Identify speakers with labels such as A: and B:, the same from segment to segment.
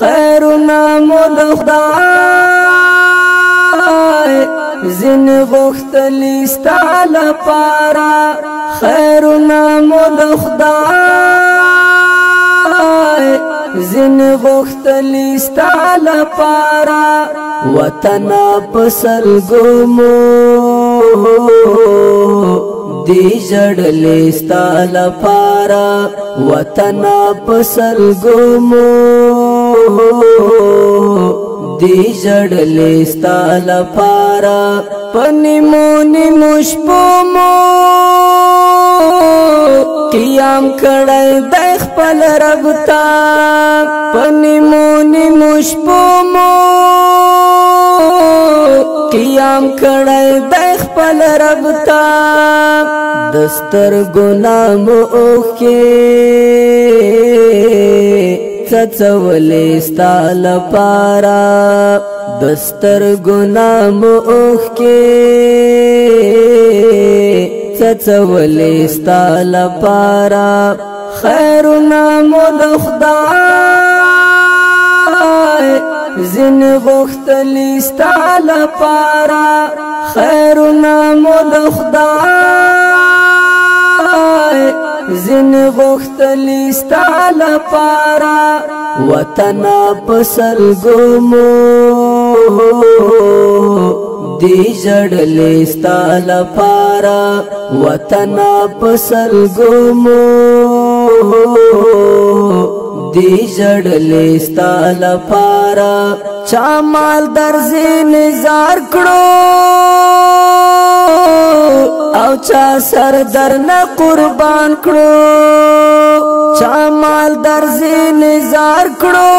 A: خیرنا مو د خدای زین غختلی ستا لپاره خیرنا مو د خدای زین غختلی ستا لپاره وطن پسل ګمو دی جړلې ستا لپاره وطن پسل ګمو دی جړلې ستا لپاره پنیمونی مشپومو قیام کړی د خپل رب ته پنیمونی مشپومو قیام کړی د خپل رب ته دستر ګنام اوکه څڅولې ستا لپاره دستر ګنام اوکه څڅولې ستا لپاره خیرنا مو د خدای زین غختلی ستا لپاره خیرنا مو د خدای زین غختلی ستا لپاره وطن پسل ګمو دی جړلې ستا لپاره وطن پسل ګمو دی جړلې ستا لپاره چا مال درځي نزار کړو او چا سر درنه قربان کړو چا مال درځي نزار کړو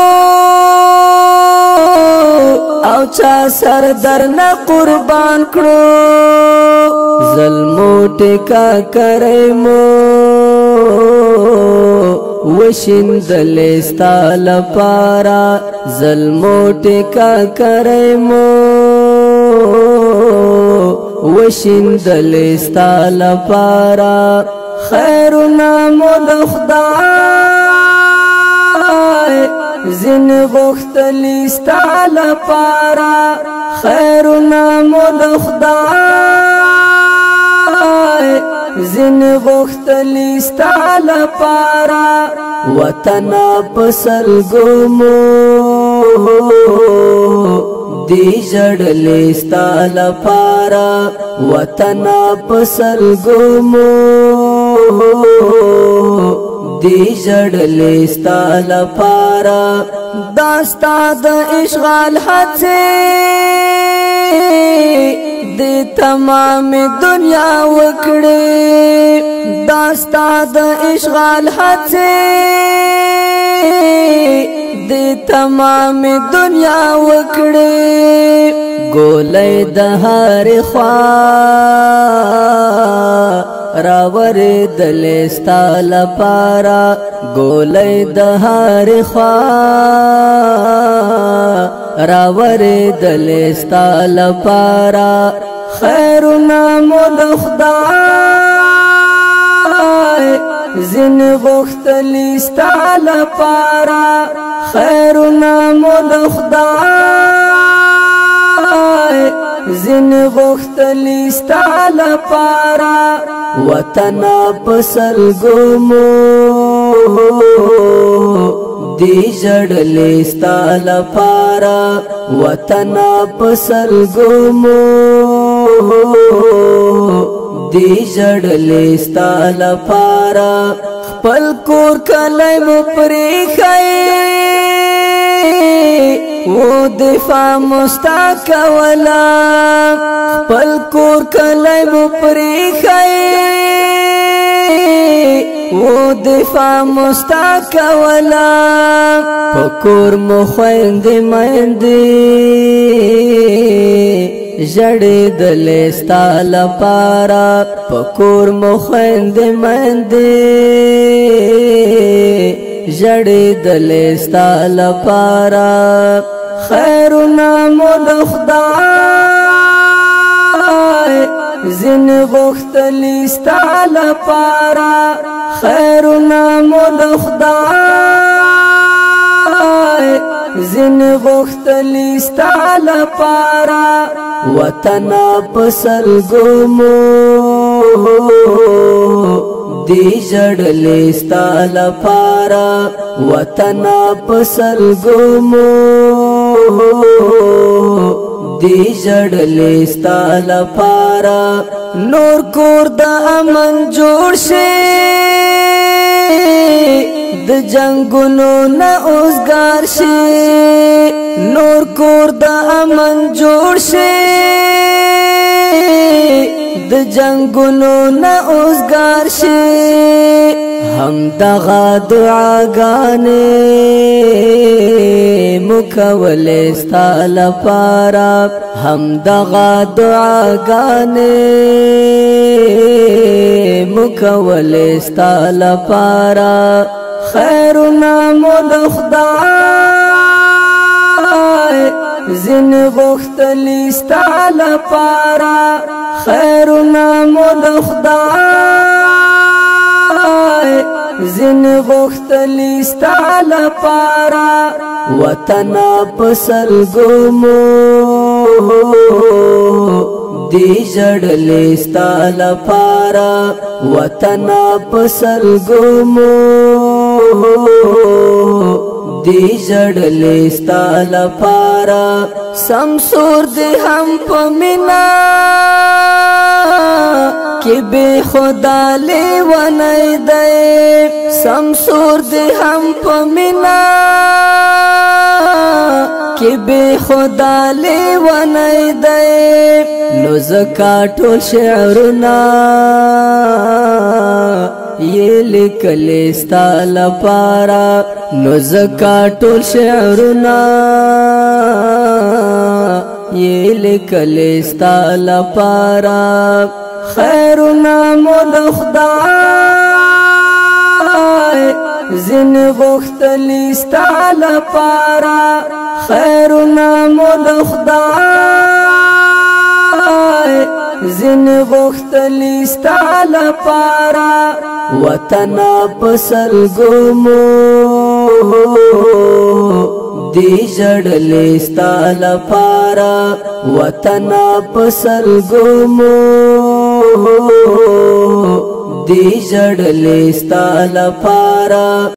A: او چا سر درنه قربان کړو ظلمو ټکا کرے مو وشندلې ستا لپاره ظلمو ټکا کرے مو وشندلې ستا لپاره خیرنا مو د خدای زین غختلی ستا لپاره خیرنا مو د خدای زین غختلی ستا لپاره وطن پسل ګمو دی جړلې ستا لپاره وطن پسل ګمو دی جړلې ستا لپاره داستا د اشغال هڅه دی تمام دنیا وکړي داستا د اشغال هڅه دی تمام دنیا وکړي ګولې د هر خوا راورې دلې ستا لپاره ګولې د هر خوا راورې دلې ستا لپاره خیرنا مو د خدای زین غختلی ستا لپاره خیرنا مو د خدای زین غختلی ستا لپاره وطن پسل ګمو دی جړلې ستا لپاره وطن پسل ګمو دی جړلې ستا لپاره خپل کور کلی مو پرېښی و دفاع مستا کولا خپل کور کلی مو پرېښی و دفاع مستا کولا پکور مو خویندې میندې جړې دلې ستا لپاره پکور مو خویندې میندې جړې دلې ستا لپاره خیرنا مو د خدای زین غختلی ستا لپاره خیرنا مو د خدای زین غختلی ستا لپارا وطنا پسل گمو دی جڑلی ستا لپارا وطنا پسل گمو دی جڑلی ستا لپارا نور کور دا امن جوړ شي د جنگونو نا اوزگار شي نور کور دا امن جوړ شي د جنگونو نا اوزگار شي هم دغه دعاګانې مکولې ستا لپاره هم دغه دعاګانې مکولې ستا لپاره خیرنا مو د خدای زین غختلی ستا لپاره خیرنا مو د خدای زین غختلی ستا لپاره وطنا پسل گمو دی جڑلی ستا لپارا وطنا پسل گمو دی جڑلی ستا لپارا سمسور دی ہم پمینا کی بے خدا لیوانی دے سمسور دی ہم پمینا کی بے خدا لیوانی دے نو زکا ټول شعرنا یہ لکلی ستا لپارا نو زکا ټول شعرنا یہ لکلی ستا لپارا خیرنا مو د خدای زین غختلی ستا لپارا خیرنا مو د خدای زین غختلی ستا لپارا وطنا پسل گمو دی جڑلی ستا لپارا وطنا پسل گمو دی جڑلی ستا لپارا